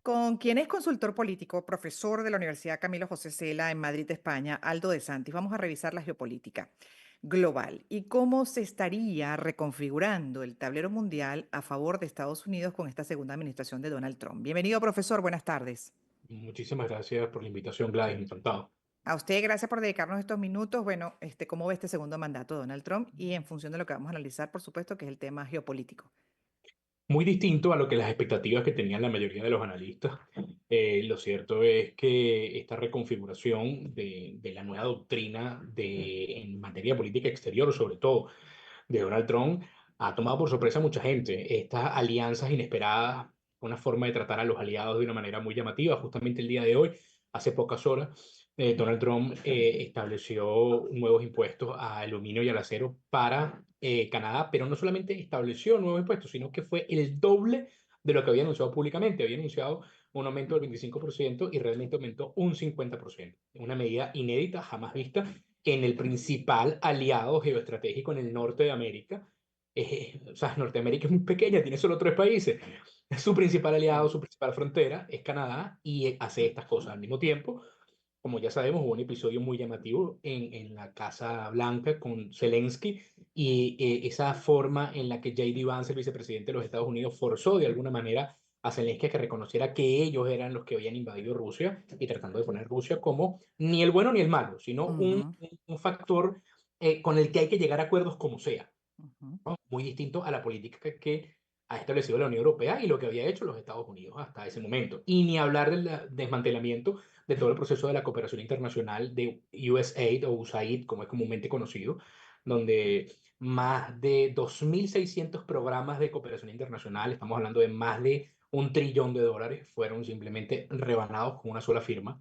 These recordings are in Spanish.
Con quien es consultor político, profesor de la Universidad Camilo José Cela en Madrid, España, Aldo de Santis. Vamos a revisar la geopolítica global y cómo se estaría reconfigurando el tablero mundial a favor de Estados Unidos con esta segunda administración de Donald Trump. Bienvenido, profesor. Buenas tardes. Muchísimas gracias por la invitación, Gladys. Encantado. A usted, gracias por dedicarnos estos minutos. Bueno, ¿cómo ve este segundo mandato de Donald Trump? Y en función de lo que vamos a analizar, por supuesto, que es el tema geopolítico. Muy distinto a lo que las expectativas que tenían la mayoría de los analistas. Lo cierto es que esta reconfiguración de la nueva doctrina en materia política exterior, sobre todo de Donald Trump, ha tomado por sorpresa a mucha gente. Estas alianzas inesperadas, una forma de tratar a los aliados de una manera muy llamativa. Justamente el día de hoy, hace pocas horas, Donald Trump estableció nuevos impuestos a aluminio y al acero para Canadá, pero no solamente estableció nuevos impuestos, sino que fue el doble de lo que había anunciado públicamente. Había anunciado un aumento del 25% y realmente aumentó un 50%. Una medida inédita, jamás vista en el principal aliado geoestratégico en el norte de América. O sea, Norteamérica es muy pequeña, tiene solo tres países. Su principal aliado, Sí. su principal frontera es Canadá y hace estas cosas al mismo tiempo. Como ya sabemos, hubo un episodio muy llamativo en la Casa Blanca con Zelensky y esa forma en la que J.D. Vance, el vicepresidente de los Estados Unidos, forzó de alguna manera a Zelensky a que reconociera que ellos eran los que habían invadido Rusia y tratando de poner Rusia como ni el bueno ni el malo, sino Ujú, un factor con el que hay que llegar a acuerdos como sea, ujú. ¿no? Muy distinto a la política que ha establecido la Unión Europea y lo que había hecho los Estados Unidos hasta ese momento. Y ni hablar del desmantelamiento de todo el proceso de la cooperación internacional de USAID o USAID, como es comúnmente conocido, donde más de 2.600 programas de cooperación internacional, estamos hablando de más de $1 trillón, fueron simplemente rebanados con una sola firma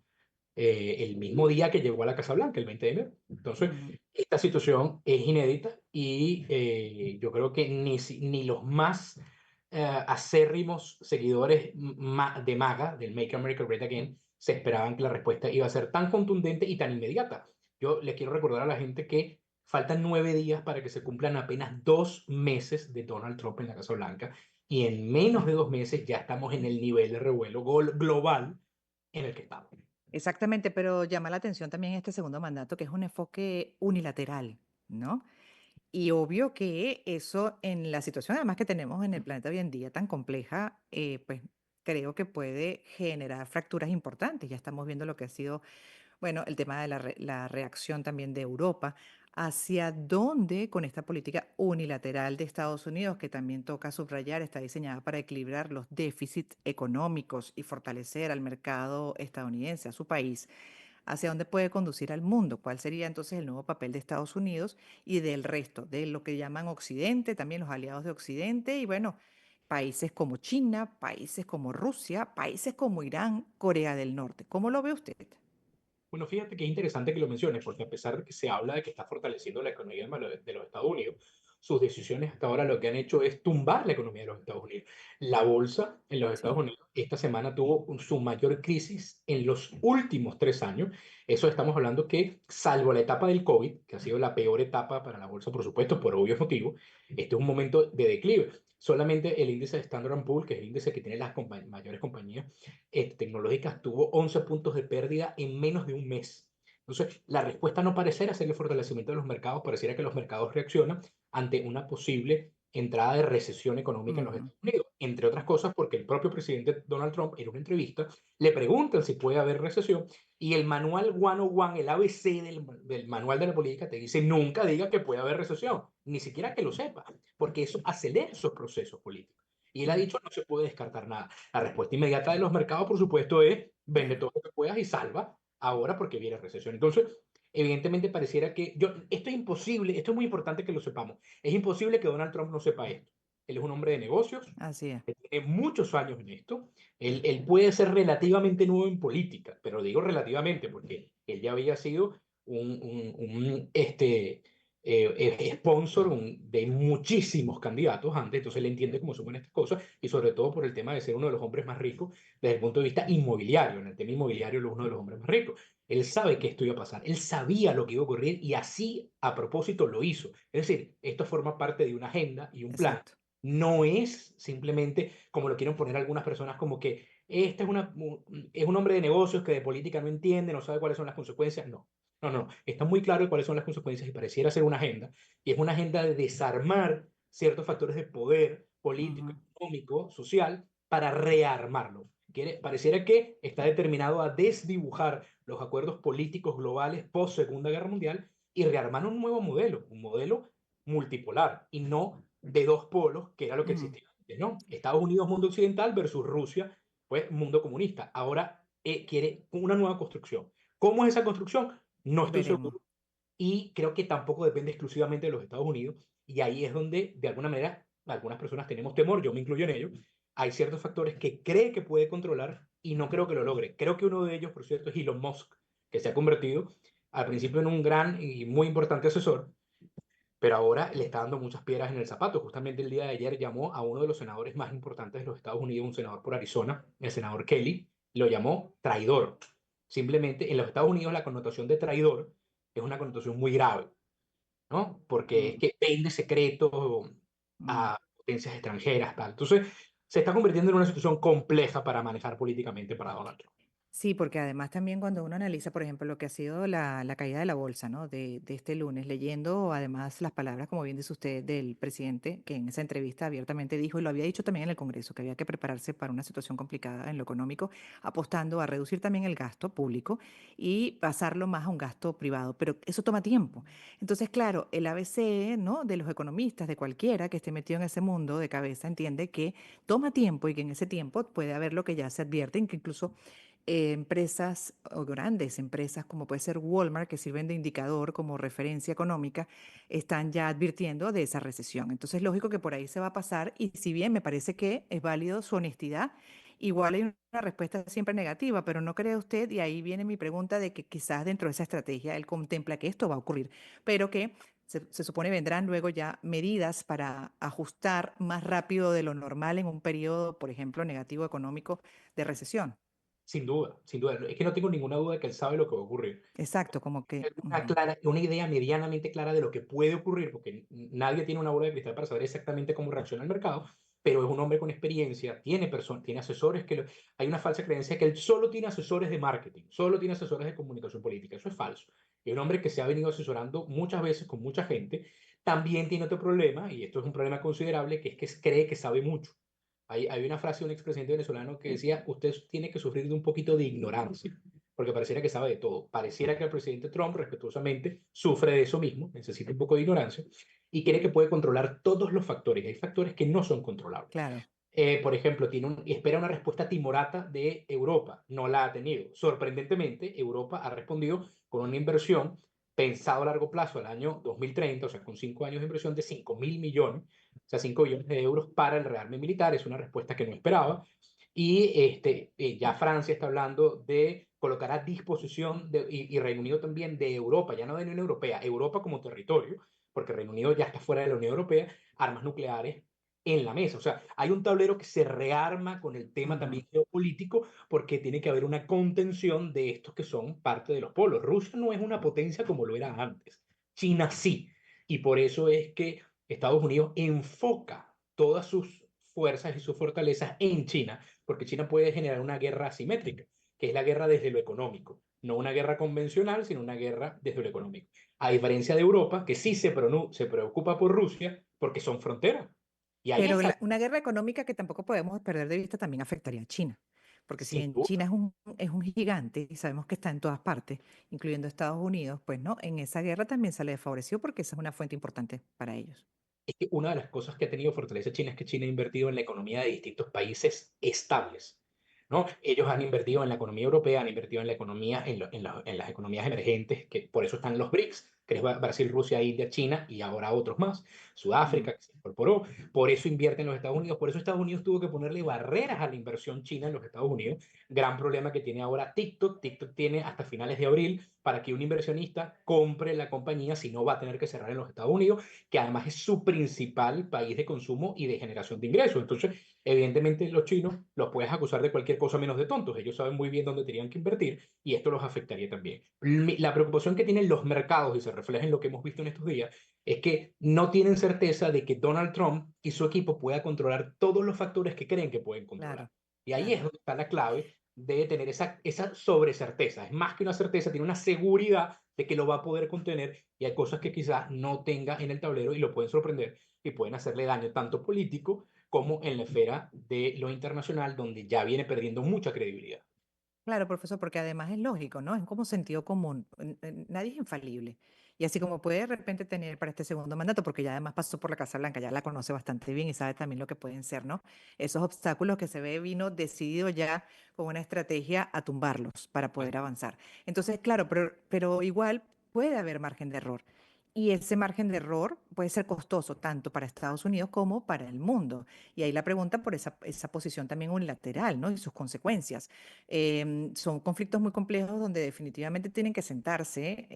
el mismo día que llegó a la Casa Blanca, el 20 de enero. Entonces, Ujú. esta situación es inédita y yo creo que ni los más acérrimos seguidores de MAGA, del Make America Great Again, se esperaban que la respuesta iba a ser tan contundente y tan inmediata. Yo les quiero recordar a la gente que faltan 9 días para que se cumplan apenas 2 meses de Donald Trump en la Casa Blanca y en menos de 2 meses ya estamos en el nivel de revuelo global en el que estamos. Exactamente, pero llama la atención también este segundo mandato, que es un enfoque unilateral, ¿no? Y obvio que eso en la situación además que tenemos en el planeta hoy en día tan compleja, pues creo que puede generar fracturas importantes. Ya estamos viendo lo que ha sido bueno, el tema de la reacción también de Europa, hacia dónde con esta política unilateral de Estados Unidos, que también toca subrayar, está diseñada para equilibrar los déficits económicos y fortalecer al mercado estadounidense, a su país, hacia dónde puede conducir al mundo, cuál sería entonces el nuevo papel de Estados Unidos y del resto, de lo que llaman Occidente, también los aliados de Occidente y bueno, países como China, países como Rusia, países como Irán, Corea del Norte. ¿Cómo lo ve usted? Bueno, fíjate que es interesante que lo menciones, porque a pesar de que se habla de que está fortaleciendo la economía de los Estados Unidos, sus decisiones hasta ahora lo que han hecho es tumbar la economía de los Estados Unidos. La bolsa en los Estados Sí. Unidos esta semana tuvo su mayor crisis en los últimos 3 años. Eso estamos hablando que, salvo la etapa del COVID, que ha sido la peor etapa para la bolsa, por supuesto, por obvios motivos, este es un momento de declive. Solamente el índice de Standard Poor's, que es el índice que tiene las mayores compañías tecnológicas, tuvo 11 puntos de pérdida en menos de un mes. Entonces, la respuesta no pareciera ser el fortalecimiento de los mercados, pareciera que los mercados reaccionan ante una posible entrada de recesión económica en los Ujú, Estados Unidos, entre otras cosas porque el propio presidente Donald Trump en una entrevista le preguntan si puede haber recesión y el manual 101, el ABC del manual de la política te dice nunca diga que puede haber recesión, ni siquiera que lo sepa, porque eso acelera esos procesos políticos. Y él ha ujú. dicho no se puede descartar nada. La respuesta inmediata de los mercados, por supuesto, es vende todo lo que puedas y salva ahora porque viene recesión. Entonces, evidentemente pareciera que esto es imposible, esto es muy importante que lo sepamos. Es imposible que Donald Trump no sepa esto. Él es un hombre de negocios, Así es. él tiene muchos años en esto. Él puede ser relativamente nuevo en política, pero digo relativamente porque él ya había sido sponsor de muchísimos candidatos antes, entonces él entiende cómo suman estas cosas y sobre todo por el tema de ser uno de los hombres más ricos desde el punto de vista inmobiliario. En el tema inmobiliario, él es uno de los hombres más ricos. Él sabe que esto iba a pasar, él sabía lo que iba a ocurrir y así a propósito lo hizo. Es decir, esto forma parte de una agenda y un plan. Exacto. No es simplemente como lo quieren poner algunas personas como que este es un hombre de negocios que de política no entiende, no sabe cuáles son las consecuencias. No, no, no, está muy claro de cuáles son las consecuencias y pareciera ser una agenda, y es una agenda de desarmar ciertos factores de poder político, Ujú, económico, social, para rearmarlo. Pareciera que está determinado a desdibujar los acuerdos políticos globales post Segunda Guerra Mundial y rearmar un modelo multipolar y no de dos polos, que era lo que ujú. existía antes, ¿no? Estados Unidos, mundo occidental versus Rusia, pues mundo comunista. Ahora quiere una nueva construcción. ¿Cómo es esa construcción? No estoy Veremos. seguro y creo que tampoco depende exclusivamente de los Estados Unidos y ahí es donde de alguna manera algunas personas tenemos temor, yo me incluyo en ello. Hay ciertos factores que cree que puede controlar y no creo que lo logre. Creo que uno de ellos, por cierto, es Elon Musk, que se ha convertido al principio en un gran y muy importante asesor, pero ahora le está dando muchas piedras en el zapato. Justamente el día de ayer llamó a uno de los senadores más importantes de los Estados Unidos, un senador por Arizona, el senador Kelly, lo llamó traidor. Simplemente en los Estados Unidos la connotación de traidor es una connotación muy grave, ¿no? Porque es Mm, que vende secretos mm. a potencias extranjeras, tal. Entonces, se está convirtiendo en una situación compleja para manejar políticamente para Donald Trump. Sí, porque además también cuando uno analiza, por ejemplo, lo que ha sido la caída de la bolsa, ¿no? De este lunes, leyendo además las palabras, como bien dice usted, del presidente, que en esa entrevista abiertamente dijo, y lo había dicho también en el Congreso, que había que prepararse para una situación complicada en lo económico, apostando a reducir también el gasto público y pasarlo más a un gasto privado. Pero eso toma tiempo. Entonces, claro, el ABC, ¿no? De los economistas, de cualquiera que esté metido en ese mundo de cabeza, entiende que toma tiempo y que en ese tiempo puede haber lo que ya se advierte, que incluso empresas o grandes empresas como puede ser Walmart, que sirven de indicador como referencia económica, están ya advirtiendo de esa recesión. Entonces, lógico que por ahí se va a pasar y si bien me parece que es válido su honestidad, igual hay una respuesta siempre negativa, pero ¿no cree usted? Y ahí viene mi pregunta de que quizás dentro de esa estrategia él contempla que esto va a ocurrir, pero que se supone vendrán luego ya medidas para ajustar más rápido de lo normal en un periodo, por ejemplo, negativo económico de recesión. Sin duda, sin duda. Es que no tengo ninguna duda de que él sabe lo que va a ocurrir. Exacto, como que ujú, Una idea medianamente clara de lo que puede ocurrir, porque nadie tiene una bola de cristal para saber exactamente cómo reacciona el mercado, pero es un hombre con experiencia, tiene asesores hay una falsa creencia que él solo tiene asesores de marketing, solo tiene asesores de comunicación política. Eso es falso. Es un hombre que se ha venido asesorando muchas veces con mucha gente. También tiene otro problema, y esto es un problema considerable, que es que cree que sabe mucho. Hay una frase de un expresidente venezolano que decía, usted tiene que sufrir de un poquito de ignorancia, porque pareciera que sabe de todo. Pareciera que el presidente Trump, respetuosamente, sufre de eso mismo, necesita un poco de ignorancia, y cree que puede controlar todos los factores. Hay factores que no son controlables. claro. Por ejemplo, espera una respuesta timorata de Europa, no la ha tenido. Sorprendentemente, Europa ha respondido con una inversión pensado a largo plazo al año 2030, o sea, con 5 años de inversión de 5.000 millones, o sea, 5 billones de euros para el rearme militar. Es una respuesta que no esperaba. Y ya Francia está hablando de colocar a disposición, y Reino Unido también, de Europa, ya no de la Unión Europea, Europa como territorio, porque Reino Unido ya está fuera de la Unión Europea, armas nucleares en la mesa. O sea, hay un tablero que se rearma con el tema Ujú. también geopolítico porque tiene que haber una contención de estos que son parte de los polos. Rusia no es una potencia como lo era antes. China sí. Y por eso es que Estados Unidos enfoca todas sus fuerzas y sus fortalezas en China, porque China puede generar una guerra asimétrica, que es la guerra desde lo económico. No una guerra convencional, sino una guerra desde lo económico. A diferencia de Europa, que sí se preocupa por Rusia porque son fronteras. Y ahí Pero está, una guerra económica que tampoco podemos perder de vista también afectaría a China, porque si sin bien China duda. es un gigante y sabemos que está en todas partes, incluyendo Estados Unidos, pues no, en esa guerra también sale desfavorecido porque esa es una fuente importante para ellos. Es que una de las cosas que ha tenido fortaleza China es que China ha invertido en la economía de distintos países estables, ¿no? Ellos han invertido en la economía europea, han invertido en la economía, en las economías emergentes, que por eso están los BRICS, que es Brasil, Rusia, India, China y ahora otros más, Mm. Sudáfrica, que se incorporó, por eso invierte en los Estados Unidos, por eso Estados Unidos tuvo que ponerle barreras a la inversión china en los Estados Unidos, gran problema que tiene ahora TikTok. TikTok tiene hasta finales de abril para que un inversionista compre la compañía, si no va a tener que cerrar en los Estados Unidos, que además es su principal país de consumo y de generación de ingresos. Entonces, evidentemente, los chinos los puedes acusar de cualquier cosa menos de tontos. Ellos saben muy bien dónde tenían que invertir y esto los afectaría también. La preocupación que tienen los mercados, y se refleja en lo que hemos visto en estos días, es que no tienen certeza de que Donald Trump y su equipo puedan controlar todos los factores que creen que pueden controlar. Claro. Y ahí es Claro. donde está la clave de tener esa sobrecerteza. Es más que una certeza, tiene una seguridad de que lo va a poder contener y hay cosas que quizás no tenga en el tablero y lo pueden sorprender y pueden hacerle daño tanto político como en la esfera de lo internacional, donde ya viene perdiendo mucha credibilidad. Claro, profesor, porque además es lógico, ¿no? Es como sentido común. Nadie es infalible. Y así como puede de repente tener para este segundo mandato, porque ya además pasó por la Casa Blanca, ya la conoce bastante bien y sabe también lo que pueden ser, ¿no? Esos obstáculos que se ve vino decidido ya con una estrategia a tumbarlos para poder avanzar. Entonces, claro, pero igual puede haber margen de error. Y ese margen de error puede ser costoso tanto para Estados Unidos como para el mundo. Y ahí la pregunta por esa posición también unilateral, ¿no? Y sus consecuencias. Son conflictos muy complejos donde definitivamente tienen que sentarse,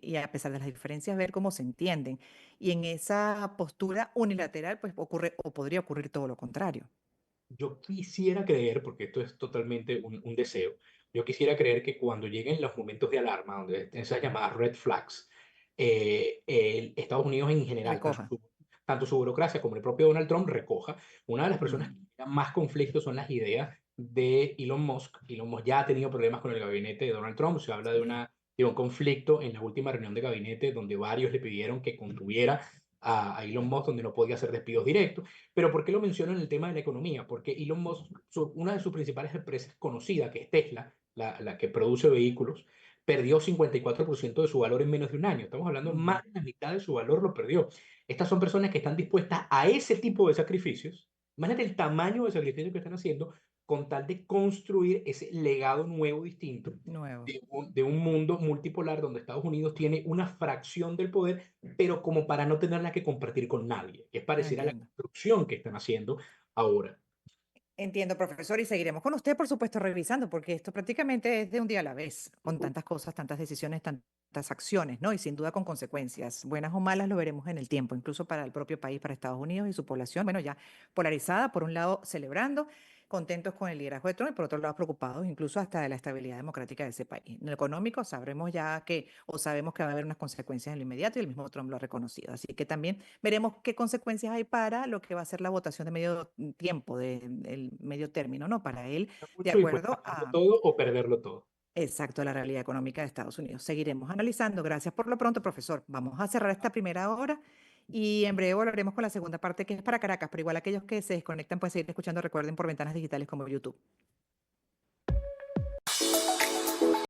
y a pesar de las diferencias, ver cómo se entienden. Y en esa postura unilateral, pues ocurre o podría ocurrir todo lo contrario. Yo quisiera creer, porque esto es totalmente un deseo, yo quisiera creer que cuando lleguen los momentos de alarma, donde estén esas llamadas red flags, Estados Unidos en general, Recoja. tanto su burocracia como el propio Donald Trump recoja, una de las personas que Mm, genera más conflictos son las ideas de Elon Musk. Elon Musk ya ha tenido problemas con el gabinete de Donald Trump, se habla sí, de un conflicto en la última reunión de gabinete donde varios le pidieron que contuviera a Elon Musk, donde no podía hacer despidos directos. Pero ¿por qué lo menciono en el tema de la economía? Porque Elon Musk, una de sus principales empresas conocida, que es Tesla, la que produce vehículos, perdió 54% de su valor en menos de un año. Estamos hablando, ujú, más de la mitad de su valor lo perdió. Estas son personas que están dispuestas a ese tipo de sacrificios. Imagínate el tamaño de sacrificio que están haciendo con tal de construir ese legado nuevo, distinto, nuevo. de un mundo multipolar donde Estados Unidos tiene una fracción del poder, pero como para no tenerla que compartir con nadie. Es No parecer a la entiendo. construcción que están haciendo ahora. Entiendo, profesor, y seguiremos con usted, por supuesto, revisando, porque esto prácticamente es de un día a la vez, con tantas cosas, tantas decisiones, tantas acciones, ¿no? Y sin duda con consecuencias, buenas o malas, lo veremos en el tiempo, incluso para el propio país, para Estados Unidos y su población, bueno, ya polarizada, por un lado celebrando, contentos con el liderazgo de Trump y por otro lado preocupados incluso hasta de la estabilidad democrática de ese país. En lo económico sabremos ya que, o sabemos que va a haber unas consecuencias en lo inmediato y el mismo Trump lo ha reconocido. Así que también veremos qué consecuencias hay para lo que va a ser la votación de medio tiempo, del medio término, ¿no? Para él, de Mucho y pues acuerdo ganarlo a, todo o perderlo todo. exacto, la realidad económica de Estados Unidos. Seguiremos analizando. Gracias por lo pronto, profesor. Vamos a cerrar esta primera hora y en breve volveremos con la segunda parte que es para Caracas, pero igual aquellos que se desconectan pueden seguir escuchando, recuerden, por ventanas digitales como YouTube.